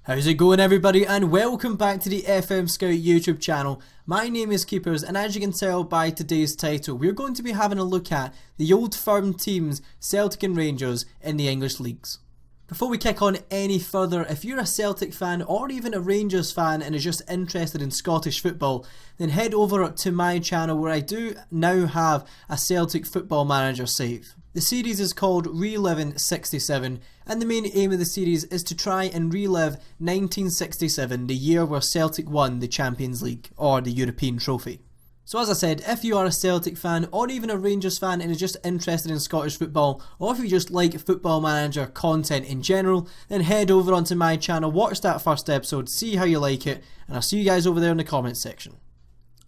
How's it going, everybody, and welcome back to the FM Scout YouTube channel. My name is Keepers, and as you can tell by today's title, we're going to be having a look at the old firm teams Celtic and Rangers in the English leagues. Before we kick on any further, if you're a Celtic fan or even a Rangers fan and is just interested in Scottish football, then head over to my channel where I do now have a Celtic football manager save. The series is called Reliving 67, and the main aim of the series is to try and relive 1967, the year where Celtic won the Champions League, or the European trophy. So as I said, if you are a Celtic fan or even a Rangers fan and is just interested in Scottish football, or if you just like football manager content in general, then head over onto my channel, watch that first episode, see how you like it, and I'll see you guys over there in the comments section.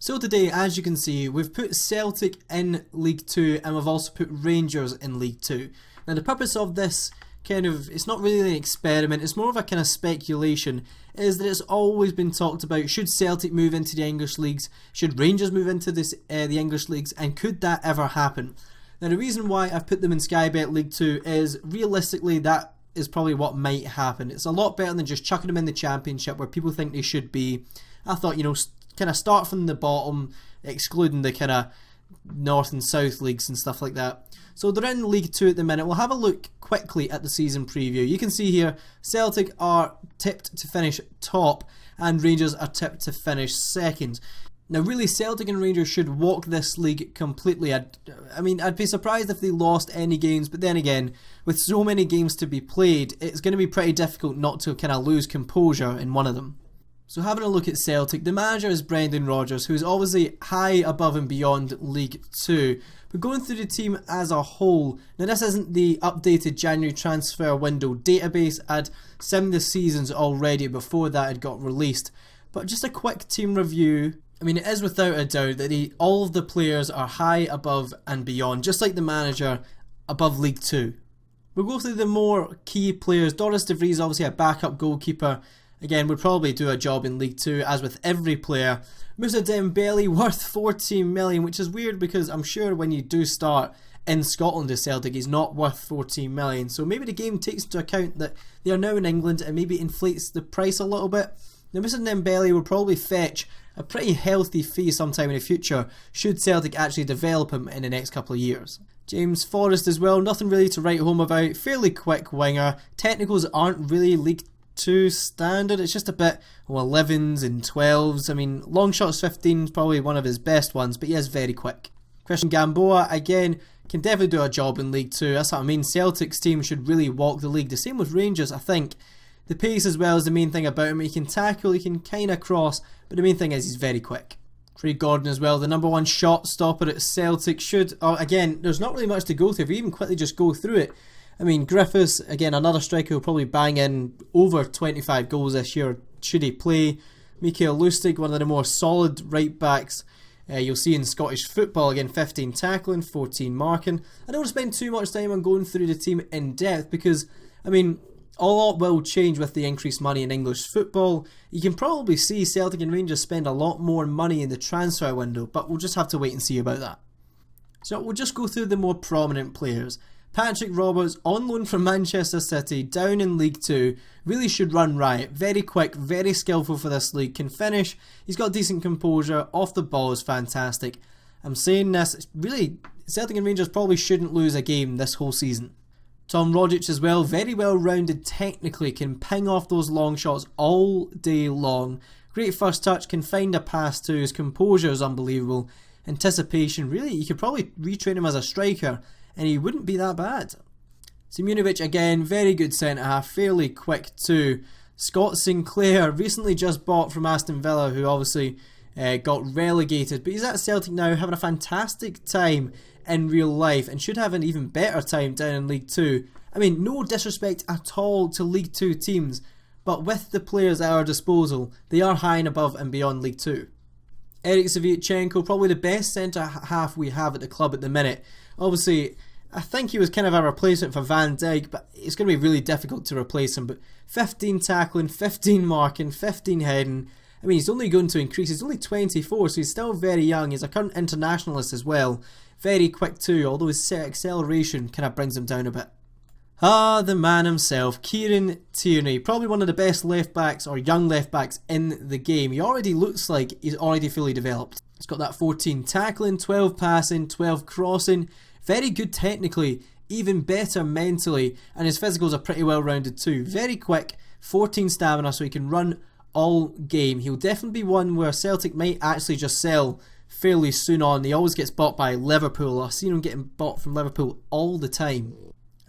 So today, as you can see, we've put Celtic in League 2 and we've also put Rangers in League 2. Now the purpose of this it's not really an experiment, it's more of a kind of speculation, is that it's always been talked about, should Celtic move into the English leagues, should Rangers move into the English leagues, and could that ever happen? Now the reason why I've put them in Sky Bet League 2 is realistically that is probably what might happen. It's a lot better than just chucking them in the Championship where people think they should be. I thought, kind of start from the bottom, excluding the kind of North and South leagues and stuff like that. So they're in League 2 at the minute. We'll have a look quickly at the season preview. You can see here Celtic are tipped to finish top and Rangers are tipped to finish second. Now really, Celtic and Rangers should walk this league completely. I'd be surprised if they lost any games, but then again, with so many games to be played, it's going to be pretty difficult not to kind of lose composure in one of them. So having a look at Celtic, the manager is Brendan Rodgers, who is obviously high above and beyond League 2. But going through the team as a whole, now this isn't the updated January transfer window database, I'd simmed the seasons already before that had got released. But just a quick team review, it is without a doubt that all of the players are high above and beyond, just like the manager above League 2. We'll go through the more key players. Doris de Vries, obviously a backup goalkeeper. Again, would probably do a job in League 2, as with every player. Moussa Dembele, worth 14 million, which is weird because I'm sure when you do start in Scotland as Celtic, he's not worth 14 million. So maybe the game takes into account that they are now in England and maybe inflates the price a little bit. Now, Moussa Dembele will probably fetch a pretty healthy fee sometime in the future, should Celtic actually develop him in the next couple of years. James Forrest as well, nothing really to write home about. Fairly quick winger. Technicals aren't really League 2 standard, it's just a bit 11s and 12s. Long shots 15 is probably one of his best ones, but he is very quick. Christian Gamboa, again, can definitely do a job in League 2. That's what I mean. Celtic's team should really walk the league. The same with Rangers, I think. The pace as well is the main thing about him. He can tackle, he can kind of cross, but the main thing is he's very quick. Craig Gordon as well, the number one shot stopper at Celtic, again, there's not really much to go through. If we even quickly just go through it, Griffiths, again, another striker who will probably bang in over 25 goals this year, should he play. Mikael Lustig, one of the more solid right backs you'll see in Scottish football. Again, 15 tackling, 14 marking. I don't want to spend too much time on going through the team in depth because, a lot will change with the increased money in English football. You can probably see Celtic and Rangers spend a lot more money in the transfer window, but we'll just have to wait and see about that. So we'll just go through the more prominent players. Patrick Roberts, on loan from Manchester City, down in League 2, really should run riot. Very quick, very skillful for this league, can finish, he's got decent composure, off the ball is fantastic. I'm saying this, really, Celtic and Rangers probably shouldn't lose a game this whole season. Tom Rogic as well, very well rounded technically, can ping off those long shots all day long. Great first touch, can find a pass too, his composure is unbelievable. Anticipation, really, you could probably retrain him as a striker and he wouldn't be that bad. Simunovic again, very good centre half, fairly quick too. Scott Sinclair, recently just bought from Aston Villa, who obviously got relegated, but he's at Celtic now, having a fantastic time in real life and should have an even better time down in League 2. No disrespect at all to League 2 teams, but with the players at our disposal, they are high and above and beyond League 2. Eric Saviatchenko, probably the best centre half we have at the club at the minute. Obviously, I think he was kind of a replacement for Van Dijk, but it's going to be really difficult to replace him. But 15 tackling, 15 marking, 15 heading. He's only going to increase. He's only 24, so he's still very young. He's a current internationalist as well. Very quick too, although his acceleration kind of brings him down a bit. Ah, the man himself, Kieran Tierney, probably one of the best left backs or young left backs in the game. He already looks like he's already fully developed. He's got that 14 tackling, 12 passing, 12 crossing, very good technically, even better mentally, and his physicals are pretty well rounded too. Very quick, 14 stamina, so he can run all game. He'll definitely be one where Celtic might actually just sell fairly soon on. He always gets bought by Liverpool. I've seen him getting bought from Liverpool all the time.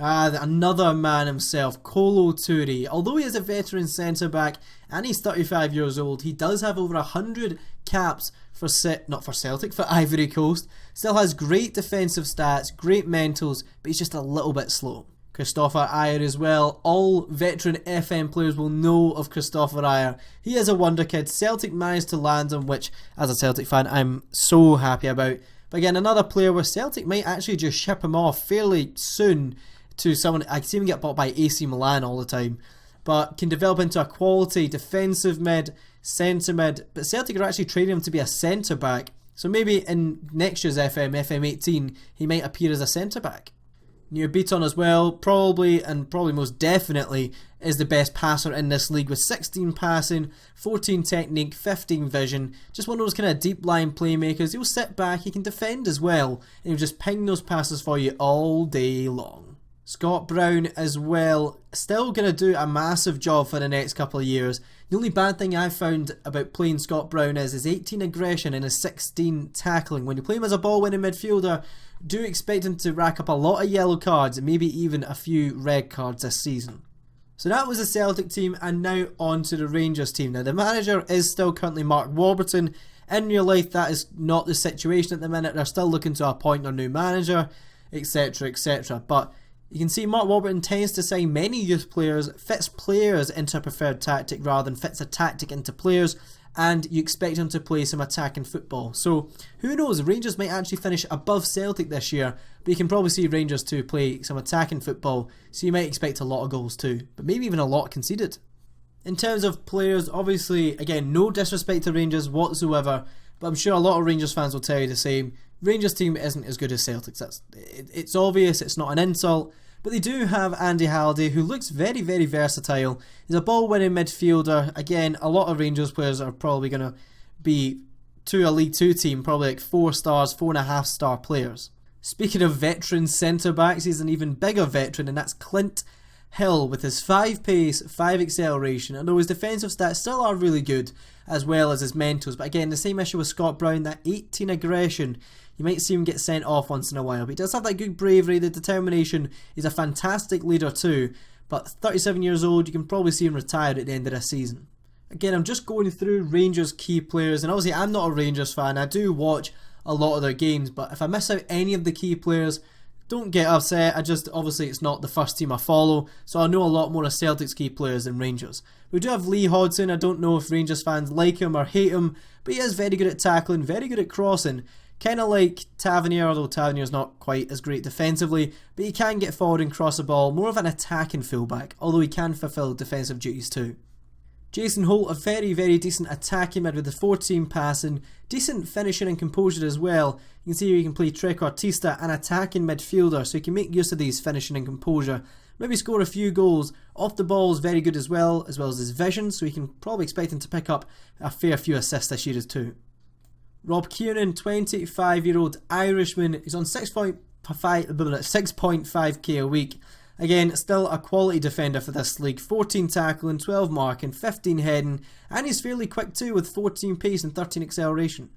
Another man himself, Kolo Toure. Although he is a veteran centre-back and he's 35 years old, he does have over 100 caps for Celtic, for Ivory Coast. Still has great defensive stats, great mentals, but he's just a little bit slow. Christopher Ayer as well. All veteran FM players will know of Christopher Ayer. He is a wonder kid. Celtic managed to land him, which, as a Celtic fan, I'm so happy about. But again, another player where Celtic might actually just ship him off fairly soon to someone. I see him get bought by AC Milan all the time, but can develop into a quality defensive mid, centre mid. But Celtic are actually training him to be a centre back, so maybe in next year's FM18, he might appear as a centre back. Near Beaton as well, probably most definitely is the best passer in this league with 16 passing, 14 technique, 15 vision. Just one of those kind of deep line playmakers. He'll sit back, he can defend as well, and he'll just ping those passes for you all day long. Scott Brown as well, still going to do a massive job for the next couple of years. The only bad thing I found about playing Scott Brown is his 18 aggression and his 16 tackling. When you play him as a ball-winning midfielder, do expect him to rack up a lot of yellow cards and maybe even a few red cards this season. So that was the Celtic team, and now on to the Rangers team. Now the manager is still currently Mark Warburton. In real life that is not the situation at the minute. They're still looking to appoint their new manager, etc, etc. But you can see Mark Warburton tends to sign many youth players, fits players into a preferred tactic rather than fits a tactic into players, and you expect him to play some attacking football. So who knows, Rangers might actually finish above Celtic this year, but you can probably see Rangers to play some attacking football, so you might expect a lot of goals too, but maybe even a lot conceded. In terms of players, obviously, again, no disrespect to Rangers whatsoever, but I'm sure a lot of Rangers fans will tell you the same. Rangers team isn't as good as Celtic's. It's obvious, it's not an insult. But they do have Andy Halliday, who looks very, very versatile. He's a ball-winning midfielder. Again, a lot of Rangers players are probably going to be to a League 2 team, probably like 4 stars, 4.5 star players. Speaking of veteran centre-backs, he's an even bigger veteran, and that's Clint Hill with his 5 pace, 5 acceleration. Although his defensive stats still are really good, as well as his mentals. But again, the same issue with Scott Brown, that 18 aggression. You might see him get sent off once in a while, but he does have that good bravery, the determination. He's a fantastic leader too, but 37 years old, you can probably see him retire at the end of this season. Again, I'm just going through Rangers key players, and obviously I'm not a Rangers fan. I do watch a lot of their games, but if I miss out any of the key players, don't get upset. Obviously it's not the first team I follow, so I know a lot more of Celtic's key players than Rangers. We do have Lee Hodgson. I don't know if Rangers fans like him or hate him, but he is very good at tackling, very good at crossing. Kind of like Tavernier, although Tavernier's not quite as great defensively, but he can get forward and cross the ball, more of an attacking fullback, although he can fulfil defensive duties too. Jason Holt, a very, very decent attacking mid with the 14 passing, decent finishing and composure as well. You can see here he can play trequartista, an attacking midfielder, so he can make use of these finishing and composure. Maybe score a few goals. Off the ball is very good as well as his vision, so you can probably expect him to pick up a fair few assists this year too. Rob Kiernan, 25-year-old Irishman, he's on 6.5k a week. Again, still a quality defender for this league. 14 tackling, 12 marking, 15 heading, and he's fairly quick too with 14 pace and 13 acceleration.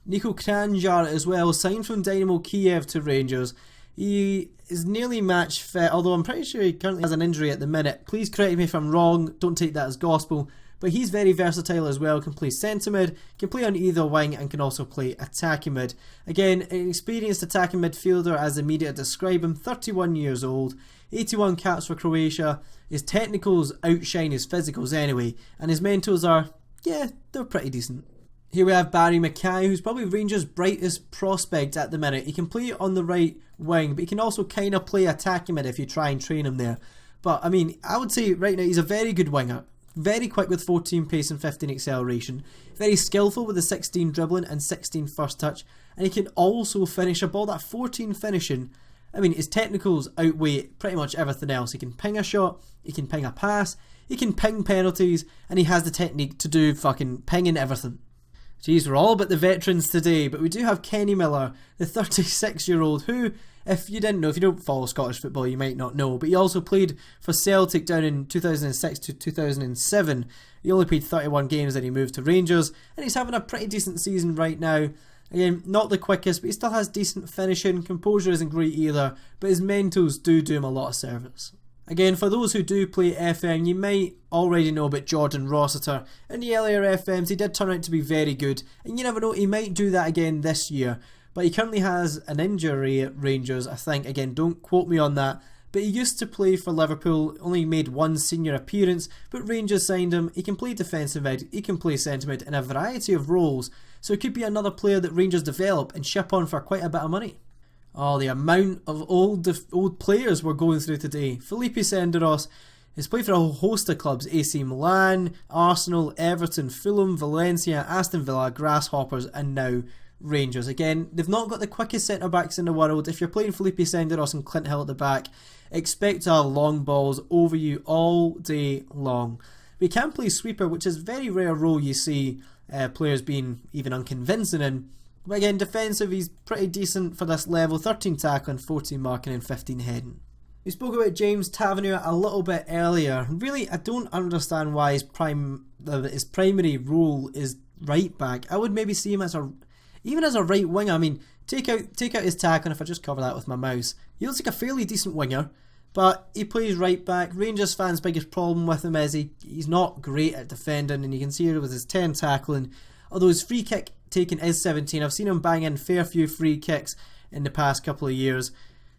Niko Kranjčar as well, signed from Dynamo Kiev to Rangers. He is nearly match fit, although I'm pretty sure he currently has an injury at the minute. Please correct me if I'm wrong, don't take that as gospel. But he's very versatile as well, can play centre mid, can play on either wing, and can also play attacking mid. Again, an experienced attacking midfielder as the media describe him, 31 years old, 81 caps for Croatia. His technicals outshine his physicals anyway, and his mentals are, yeah, they're pretty decent. Here we have Barry Mackay, who's probably Rangers' brightest prospect at the minute. He can play on the right wing, but he can also kind of play attacking mid if you try and train him there. But I mean, I would say right now he's a very good winger. Very quick with 14 pace and 15 acceleration. Very skillful with the 16 dribbling and 16 first touch. And he can also finish a ball. That 14 finishing I mean, his technicals outweigh pretty much everything else. He can ping a shot, he can ping a pass, he can ping penalties, and he has the technique to do fucking pinging everything. Jeez, we're all about the veterans today, but we do have Kenny Miller, the 36-year-old, who, if you didn't know, if you don't follow Scottish football, you might not know, but he also played for Celtic down in 2006 to 2007. He only played 31 games, then he moved to Rangers, and he's having a pretty decent season right now. Again, not the quickest, but he still has decent finishing. Composure isn't great either, but his mentals do him a lot of service. Again, for those who do play FM, you might already know about Jordan Rossiter. In the earlier FMs, he did turn out to be very good, and you never know, he might do that again this year. But he currently has an injury at Rangers, I think. Again, don't quote me on that. But he used to play for Liverpool, only made one senior appearance, but Rangers signed him. He can play defensive mid, he can play centre mid in a variety of roles, so it could be another player that Rangers develop and ship on for quite a bit of money. Oh, the amount of old players we're going through today. Felipe Senderos has played for a whole host of clubs: AC Milan, Arsenal, Everton, Fulham, Valencia, Aston Villa, Grasshoppers, and now Rangers. Again, they've not got the quickest centre-backs in the world. If you're playing Felipe Senderos and Clint Hill at the back, expect to have long balls over you all day long. We can play sweeper, which is a very rare role you see players being even unconvincing in. But again, defensive, he's pretty decent for this level. 13 tackling, 14 marking and 15 heading. We spoke about James Tavernier a little bit earlier. Really, I don't understand why his primary role is right back. I would maybe see him as even as a right winger. I mean, take out his tackling. If I just cover that with my mouse, he looks like a fairly decent winger, but he plays right back. Rangers fans' biggest problem with him is he's not great at defending, and you can see it with his 10 tackling. Although his free kick taken is 17. I've seen him bang in fair few free kicks in the past couple of years.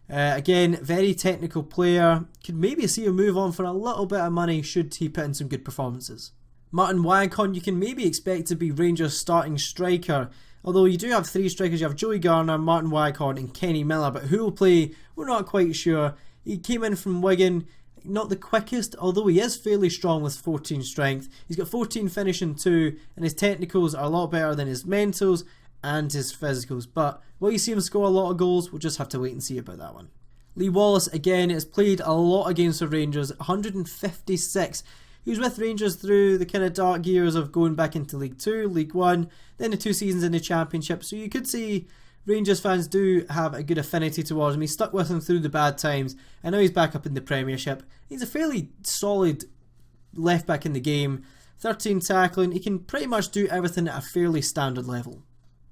Again, very technical player. Could maybe see him move on for a little bit of money should he put in some good performances. Martin Waghorn, you can maybe expect to be Rangers' starting striker. Although you do have three strikers. You have Joey Garner, Martin Waghorn and Kenny Miller. But who will play, we're not quite sure. He came in from Wigan. Not the quickest, although he is fairly strong with 14 strength. He's got 14 finishing too, and his technicals are a lot better than his mentals and his physicals. But will you see him score a lot of goals? We'll just have to wait and see about that one. Lee Wallace, again, has played a lot against the Rangers, 156. He was with Rangers through the kind of dark years of going back into League 2, League 1, then the 2 seasons in the Championship. So you could see Rangers fans do have a good affinity towards him. He stuck with him through the bad times, and now he's back up in the Premiership. He's a fairly solid left back in the game. 13 tackling. He can pretty much do everything at a fairly standard level.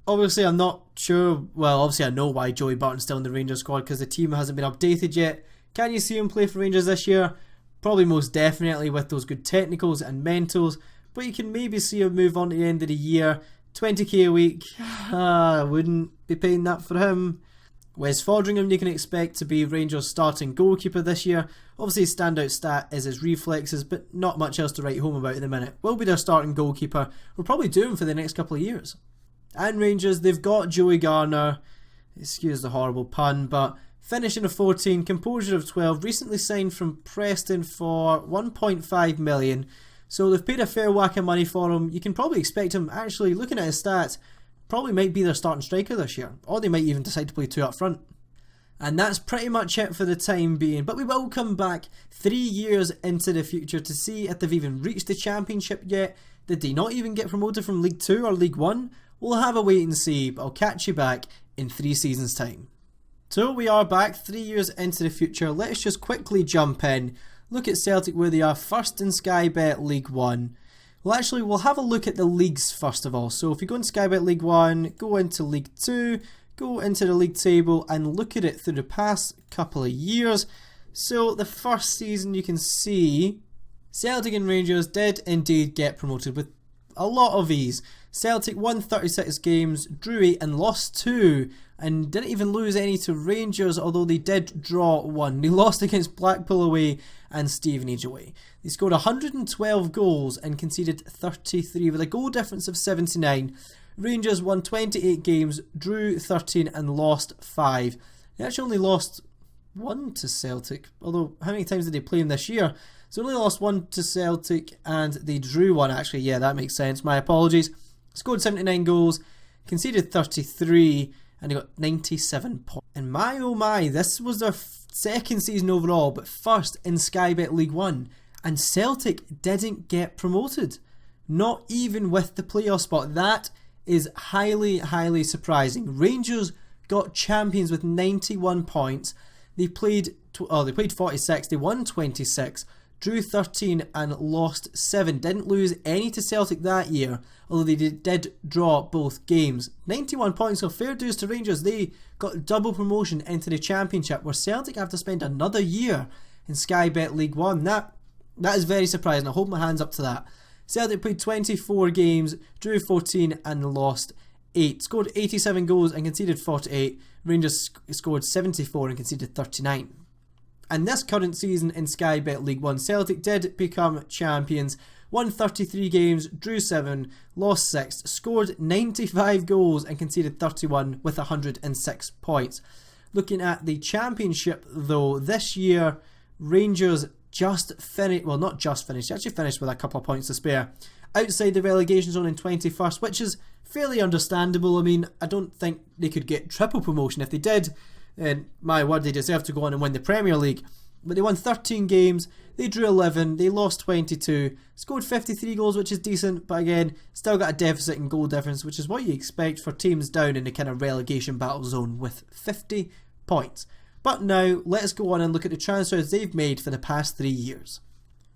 Obviously, I'm not sure. Well, obviously, I know why Joey Barton's still in the Rangers squad, because the team hasn't been updated yet. Can you see him play for Rangers this year? Probably most definitely with those good technicals and mentals. But you can maybe see him move on to the end of the year. 20k a week, I wouldn't be paying that for him. Wes Fodringham, you can expect to be Rangers' starting goalkeeper this year. Obviously his standout stat is his reflexes, but not much else to write home about in the minute. Will be their starting goalkeeper. We'll probably do him for the next couple of years. And Rangers, they've got Joey Garner, excuse the horrible pun, but finishing of 14, composure of 12, recently signed from Preston for 1.5 million. So they've paid a fair whack of money for him. You can probably expect him, actually, looking at his stats, probably might be their starting striker this year. Or they might even decide to play 2 up front. And that's pretty much it for the time being. But we will come back 3 years into the future to see if they've even reached the Championship yet. Did they not even get promoted from League 2 or League 1? We'll have a wait and see, but I'll catch you back in 3 seasons' time. So we are back 3 years into the future. Let's just quickly jump in. Look at Celtic where they are first in Sky Bet League 1. Well, actually, we'll have a look at the leagues first of all. So if you go into Sky Bet League 1, go into League 2, go into the league table and look at it through the past couple of years. So the first season you can see Celtic and Rangers did indeed get promoted with a lot of ease. Celtic won 36 games, drew 8 and lost 2, and didn't even lose any to Rangers, although they did draw 1. They lost against Blackpool away and Stevenage away. They scored 112 goals and conceded 33 with a goal difference of 79. Rangers won 28 games, drew 13 and lost 5. They actually only lost 1 to Celtic, although how many times did they play them this year? So they only lost 1 to Celtic and they drew 1 actually. Yeah, that makes sense. My apologies. Scored 79 goals, conceded 33. and he got 97 points. And my oh my, this was their second season overall, but first in Sky Bet League 1. And Celtic didn't get promoted. Not even with the playoff spot. That is highly, highly surprising. Rangers got champions with 91 points. They played 46, they won 26, drew 13 and lost 7. Didn't lose any to Celtic that year, although they did draw both games. 91 points, so fair dues to Rangers. They got double promotion into the Championship, where Celtic have to spend another year in Sky Bet League 1. That is very surprising. I hold my hands up to that. Celtic played 24 games, drew 14 and lost 8. Scored 87 goals and conceded 48. Rangers scored 74 and conceded 39. And this current season in Sky Bet League 1, Celtic did become champions. Won 33 games, drew 7, lost 6, scored 95 goals and conceded 31 with 106 points. Looking at the Championship though, this year Rangers just finished, well not just finished, actually finished with a couple of points to spare. Outside the relegation zone in 21st, which is fairly understandable. I mean, I don't think they could get triple promotion. If they did, then my word, they deserve to go on and win the Premier League. But they won 13 games, they drew 11, they lost 22, scored 53 goals, which is decent, but again, still got a deficit in goal difference, which is what you expect for teams down in the kind of relegation battle zone with 50 points. But now, let's go on and look at the transfers they've made for the past 3 years.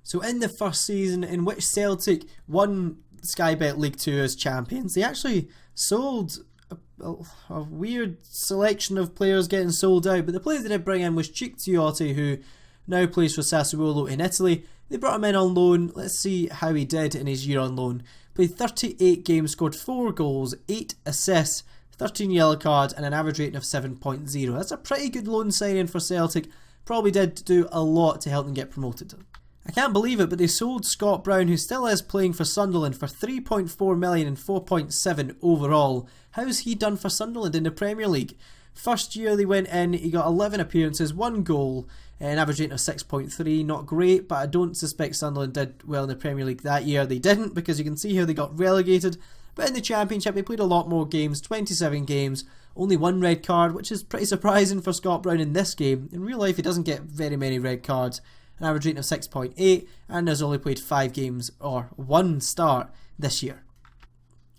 So in the first season in which Celtic won Sky Bet League 2 as champions, they actually sold a weird selection of players getting sold out, but the player they did bring in was Cicchiotti, who now plays for Sassuolo in Italy. They brought him in on loan. Let's see how he did in his year on loan. Played 38 games, scored 4 goals, 8 assists, 13 yellow cards and an average rating of 7.0. That's a pretty good loan signing for Celtic. Probably did do a lot to help them get promoted. I can't believe it, but they sold Scott Brown, who still is playing for Sunderland, for 3.4 million and 4.7 overall. How's he done for Sunderland in the Premier League? First year they went in, he got 11 appearances, 1 goal, an average rating of 6.3. Not great, but I don't suspect Sunderland did well in the Premier League that year. They didn't, because you can see how they got relegated. But in the Championship, they played a lot more games, 27 games, only 1 red card, which is pretty surprising for Scott Brown in this game. In real life, he doesn't get very many red cards. An average rating of 6.8, and has only played 5 games, or 1 start, this year.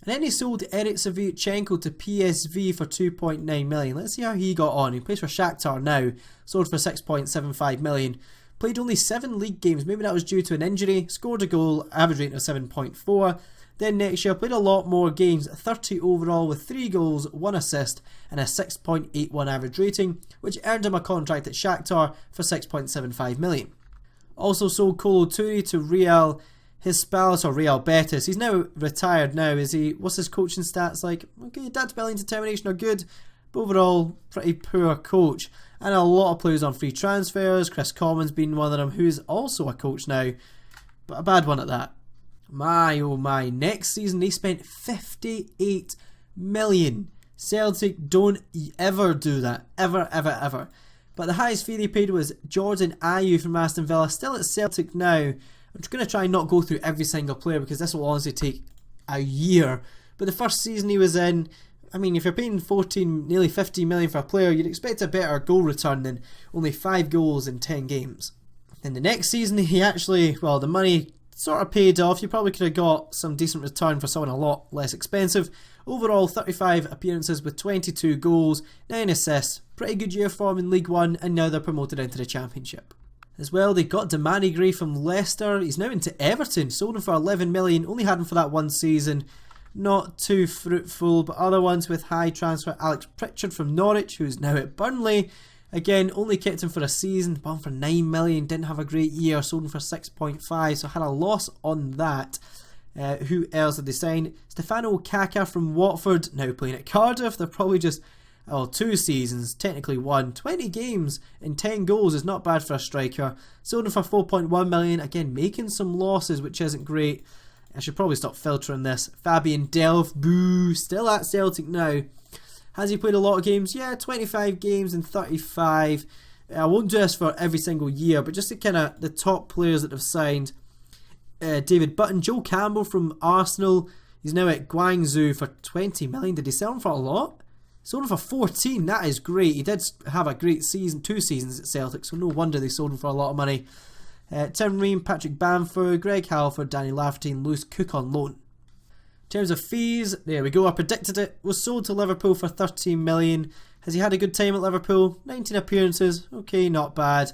And then he sold Eric Savchenko to PSV for 2.9 million. Let's see how he got on. He plays for Shakhtar now, sold for 6.75 million. Played only 7 league games, maybe that was due to an injury. Scored a goal, average rating of 7.4. Then next year played a lot more games, 30 overall with 3 goals, 1 assist and a 6.81 average rating, which earned him a contract at Shakhtar for 6.75 million. Also sold Kolo Touré to Real Hispalis or Real Betis. He's now retired now, is he? What's his coaching stats like? Okay, adaptability and determination are good, but overall, pretty poor coach. And a lot of players on free transfers, Chris Commons being one of them, who's also a coach now, but a bad one at that. My oh my, next season they spent 58 million. Celtic don't ever do that. Ever, ever, ever. But the highest fee they paid was Jordan Ayew from Aston Villa, still at Celtic now. I'm just going to try and not go through every single player because this will honestly take a year. But the first season he was in, I mean, if you're paying 14, nearly 15 million for a player, you'd expect a better goal return than only 5 goals in 10 games. Then the next season he actually, well, the money sort of paid off. You probably could have got some decent return for someone a lot less expensive. Overall, 35 appearances with 22 goals, 9 assists. Pretty good year for him in League 1, and now they're promoted into the Championship. As well, they got Damani Gray from Leicester. He's now into Everton. Sold him for 11 million. Only had him for that 1 season. Not too fruitful, but other ones with high transfer. Alex Pritchard from Norwich, who's now at Burnley. Again, only kept him for a season. Bought him for 9 million. Didn't have a great year. Sold him for 6.5. So had a loss on that. Who else did they sign? Stefano Kaka from Watford, now playing at Cardiff. They're probably just 2 seasons, technically 1. 20 games and 10 goals is not bad for a striker. Sold him for 4.1 million. Again, making some losses, which isn't great. I should probably stop filtering this. Fabian Delph, boo, still at Celtic now. Has he played a lot of games? Yeah, 25 games and 35. I won't do this for every single year, but just to kind of the top players that have signed. David Button, Joe Campbell from Arsenal. He's now at Guangzhou for 20 million. Did he sell him for a lot? Sold him for 14, that is great. He did have a great season, 2 seasons at Celtic, so no wonder they sold him for a lot of money. Tim Ream, Patrick Bamford, Greg Halford, Danny Lafferty and Lewis Cook on loan. In terms of fees, there we go, I predicted it. Was sold to Liverpool for 13 million. Has he had a good time at Liverpool? 19 appearances, okay, not bad.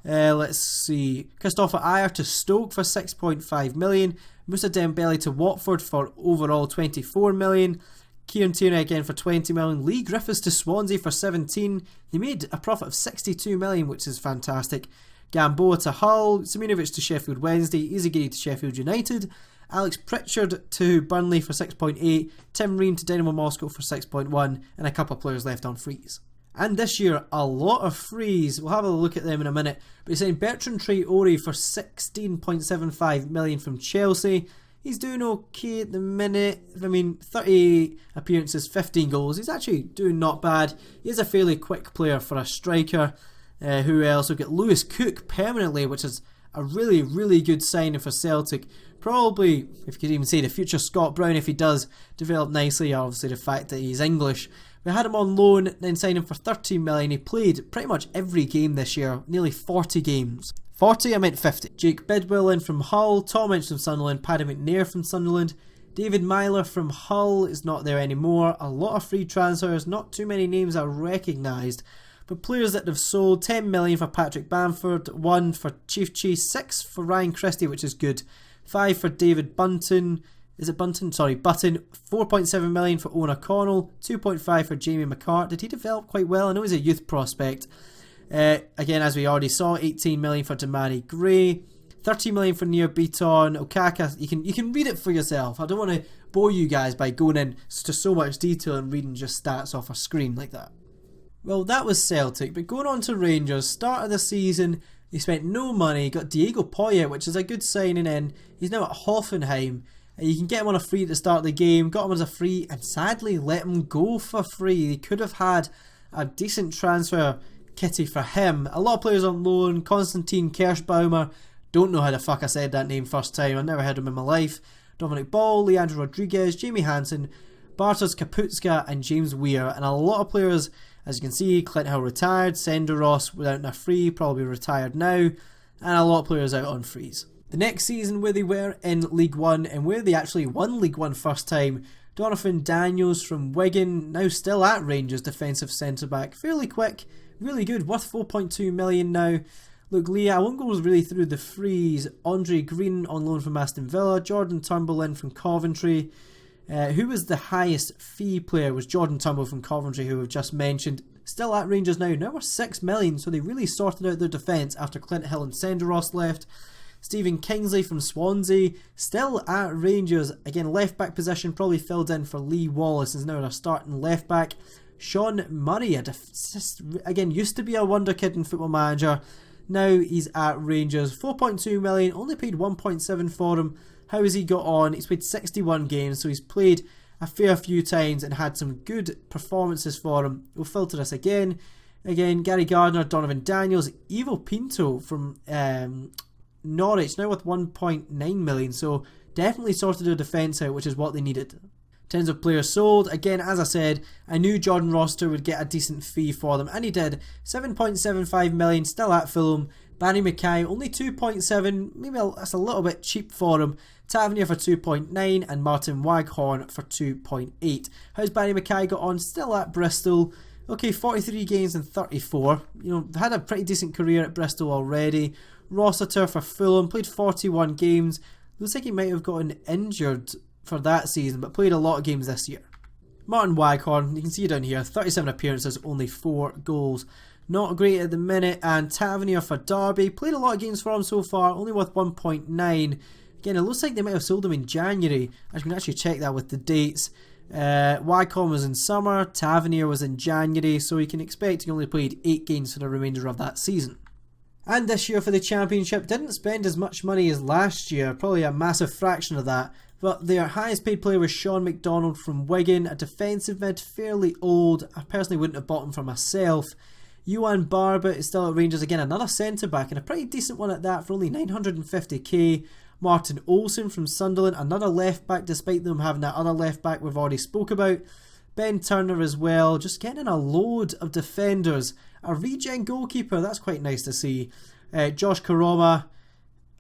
Let's see. Christopher Ayer to Stoke for 6.5 million. Moussa Dembele to Watford for overall 24 million. Kieran Tierney again for 20 million. Lee Griffiths to Swansea for 17. They made a profit of 62 million, which is fantastic. Gamboa to Hull. Simunovic to Sheffield Wednesday. Izagiri to Sheffield United. Alex Pritchard to Burnley for 6.8. Tim Ream to Dynamo Moscow for 6.1. And a couple of players left on frees. And this year, a lot of frees. We'll have a look at them in a minute. But he's saying Bertrand Traore for 16.75 million from Chelsea. He's doing okay at the minute. I mean, 30 appearances, 15 goals. He's actually doing not bad. He is a fairly quick player for a striker. Who else? We've got Lewis Cook permanently, which is a really, really good signing for Celtic. Probably, if you could even say, the future Scott Brown if he does develop nicely. Obviously, the fact that he's English. We had him on loan, then signed him for 13 million. He played pretty much every game this year, nearly 40 games. 40, I meant 50. Jake Bidwell in from Hull, Tom Ince from Sunderland, Paddy McNair from Sunderland. David Myler from Hull is not there anymore. A lot of free transfers, not too many names are recognised. But players that have sold, 10 million for Patrick Bamford, 1 for Chief Cheese, 6 for Ryan Christie, which is good, 5 for David Bunton. Is it Bunton? Sorry, Button. 4.7 million for Owen O'Connell. 2.5 for Jamie McCart. Did he develop quite well? I know he's a youth prospect. Again, as we already saw, 18 million for Damani Gray. 13 million for Nir Beaton. Okaka, you can read it for yourself. I don't want to bore you guys by going into so much detail and reading just stats off a screen like that. Well, that was Celtic, but going on to Rangers, start of the season, they spent no money, got Diego Poyet, which is a good signing in. He's now at Hoffenheim. You can get him on a free to start the game, got him as a free, and sadly let him go for free. They could have had a decent transfer kitty for him. A lot of players on loan. Konstantin Kirschbaumer, don't know how the fuck I said that name first time, I've never heard him in my life. Dominic Ball, Leandro Rodriguez, Jamie Hansen, Bartosz Kaputska and James Weir, and a lot of players, as you can see. Clint Hill retired, Senderos without a free, probably retired now, and a lot of players out on frees. The next season where they were in League One and where they actually won League One first time, Jonathan Daniels from Wigan, now still at Rangers, defensive centre-back. Fairly quick, really good, worth 4.2 million now. Look, Leah, I won't go really through the frees. Andre Green on loan from Aston Villa, Jordan Turnbull in from Coventry. Who was the highest fee player was Jordan Turnbull from Coventry, who we've just mentioned. Still at Rangers now worth 6 million, so they really sorted out their defence after Clint Hill and Senderos left. Stephen Kingsley from Swansea, still at Rangers. Again, left back position, probably filled in for Lee Wallace, is now their starting left back. Sean Murray, again, used to be a wonder kid in Football Manager. Now he's at Rangers. 4.2 million, only paid 1.7 for him. How has he got on? He's played 61 games, so he's played a fair few times and had some good performances for him. We'll filter this again. Gary Gardner, Donovan Daniels, Ivo Pinto from Norwich, now with 1.9 million, so definitely sorted their defence out, which is what they needed. In terms of players sold, again, as I said, I knew Jordan Rossiter would get a decent fee for them, and he did. 7.75 million, still at Fulham. Barry Mackay, only 2.7, maybe that's a little bit cheap for him. Tavernier for 2.9 and Martin Waghorn for 2.8. How's Barry Mackay got on? Still at Bristol. Okay, 43 games and 34. Had a pretty decent career at Bristol already. Rossiter for Fulham, played 41 games. Looks like he might have gotten injured for that season, but played a lot of games this year. Martin Waghorn, you can see down here, 37 appearances, only 4 goals. Not great at the minute. And Tavernier for Derby, played a lot of games for him so far, only worth 1.9. Again, it looks like they might have sold him in January. I can actually check that with the dates. Waghorn was in summer, Tavernier was in January, so you can expect he only played 8 games for the remainder of that season. And this year for the Championship, didn't spend as much money as last year, probably a massive fraction of that, but their highest paid player was Sean McDonald from Wigan, a defensive mid, fairly old. I personally wouldn't have bought him for myself. Ewan Barber is still at Rangers, again another centre back, and a pretty decent one at that for only 950k. Martin Olsen from Sunderland, another left back, despite them having that other left back we've already spoke about. Ben Turner as well, just getting in a load of defenders. A regen goalkeeper, that's quite nice to see. Josh Koroma,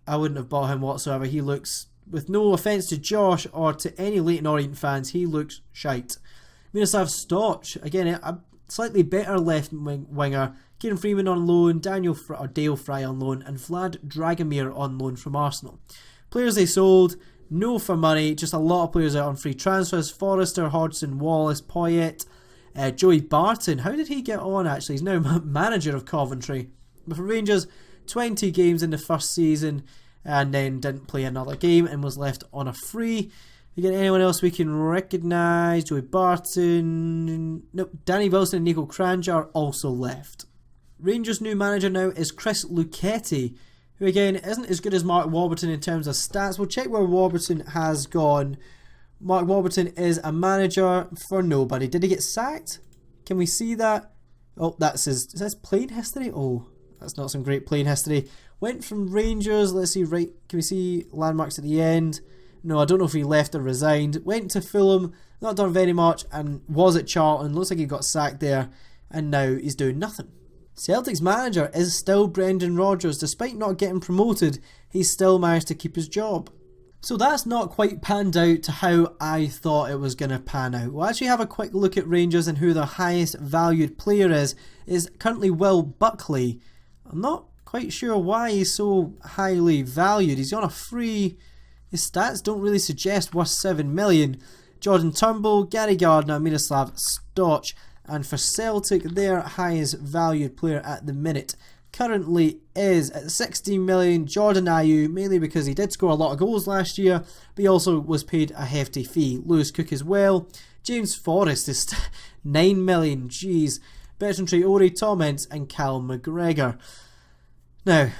I wouldn't have bought him whatsoever. He looks, with no offence to Josh or to any Leyton Orient fans, he looks shite. Miroslav Stoch, again, a slightly better left winger. Kieran Freeman on loan, Dale Fry on loan, and Vlad Dragomir on loan from Arsenal. Players they sold, no for money, just a lot of players out on free transfers. Forrester, Hodgson, Wallace, Poyet, Joey Barton. How did he get on actually? He's now manager of Coventry. But for Rangers, 20 games in the first season and then didn't play another game and was left on a free. You get anyone else we can recognise? Joey Barton. Nope. Danny Wilson and Nico Kranja are also left. Rangers' new manager now is Chris Luchetti, who again isn't as good as Mark Warburton in terms of stats. We'll check where Warburton has gone. Mark Warburton is a manager for nobody. Did he get sacked? Can we see that? Oh, that's his. Is this playing history? Oh, that's not some great playing history. Went from Rangers. Let's see. Right, can we see landmarks at the end? No, I don't know if he left or resigned. Went to Fulham. Not done very much, and was at Charlton. Looks like he got sacked there, and now he's doing nothing. Celtic's manager is still Brendan Rodgers. Despite not getting promoted, he's still managed to keep his job. So that's not quite panned out to how I thought it was going to pan out. We'll actually have a quick look at Rangers and who their highest valued player is currently Will Buckley. I'm not quite sure why he's so highly valued. He's on a free. His stats don't really suggest worth 7 million. Jordan Turnbull, Gary Gardner, Miroslav Stoch. And for Celtic, their highest valued player at the minute currently is at 16 million, Jordan Ayew, mainly because he did score a lot of goals last year, but he also was paid a hefty fee. Lewis Cook as well. James Forrest is 9 million, jeez. Bertrand Traore, Tom Ince and Cal McGregor. Now,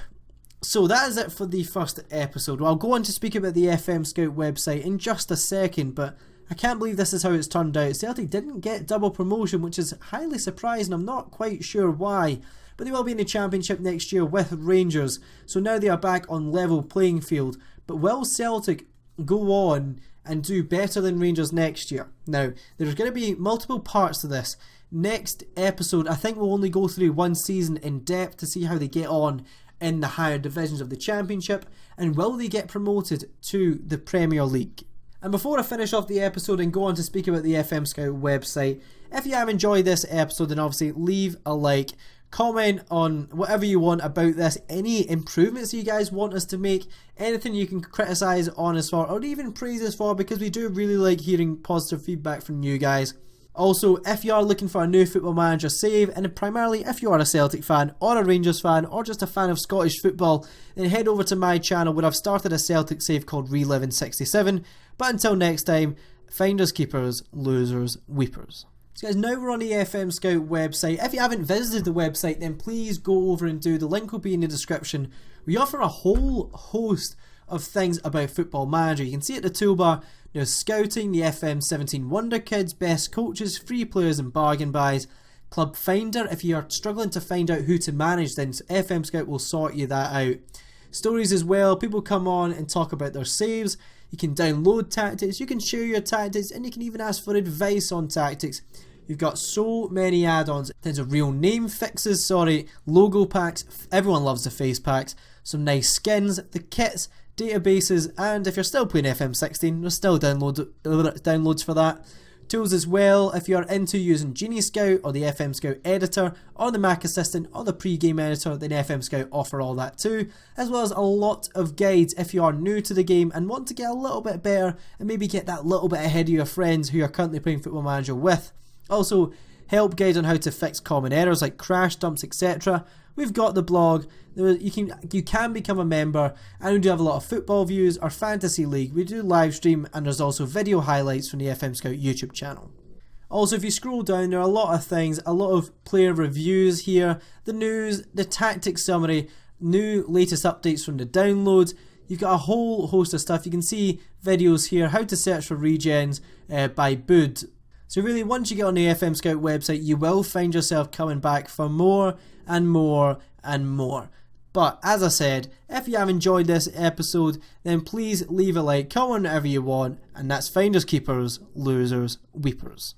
so that is it for the first episode. Well, I'll go on to speak about the FM Scout website in just a second, but I can't believe this is how it's turned out. Celtic didn't get double promotion, which is highly surprising. I'm not quite sure why. But they will be in the Championship next year with Rangers. So now they are back on level playing field. But will Celtic go on and do better than Rangers next year? Now, there's going to be multiple parts to this. Next episode, I think we'll only go through one season in depth to see how they get on in the higher divisions of the Championship. And will they get promoted to the Premier League? And before I finish off the episode and go on to speak about the FM Scout website, if you have enjoyed this episode, then obviously leave a like, comment on whatever you want about this, any improvements you guys want us to make, anything you can criticise on us for, or even praise us for, because we do really like hearing positive feedback from you guys. Also, if you are looking for a new Football Manager save, and primarily if you are a Celtic fan, or a Rangers fan, or just a fan of Scottish football, then head over to my channel where I've started a Celtic save called Relive in 67. But until next time, finders keepers, losers weepers. So guys, now we're on the FM Scout website. If you haven't visited the website, then please go over and do. The link will be in the description. We offer a whole host of things about Football Manager. You can see at the toolbar, there's scouting, the FM 17 Wonder Kids, best coaches, free players and bargain buys, Club Finder. If you are struggling to find out who to manage, then FM Scout will sort you that out. Stories as well, people come on and talk about their saves. You can download tactics, you can share your tactics, and you can even ask for advice on tactics. You've got so many add-ons. There's a real name fixes, logo packs, everyone loves the face packs, some nice skins, the kits, databases, and if you're still playing FM16, there's still downloads for that. Tools as well, if you're into using Genie Scout or the FM Scout editor or the Mac Assistant or the pre-game editor, then FM Scout offer all that too, as well as a lot of guides if you are new to the game and want to get a little bit better and maybe get that little bit ahead of your friends who you're currently playing Football Manager with. Also, help guide on how to fix common errors like crash dumps, etc. We've got the blog. You can become a member, and we do have a lot of football views, our fantasy league. We do live stream, and there's also video highlights from the FM Scout YouTube channel. Also, if you scroll down, there are a lot of things, a lot of player reviews here, the news, the tactics summary, new latest updates from the downloads. You've got a whole host of stuff. You can see videos here, how to search for regens by Bood. So really, once you get on the FM Scout website, you will find yourself coming back for more and more and more. But as I said, if you have enjoyed this episode, then please leave a like, comment whatever you want, and that's finders keepers, losers weepers.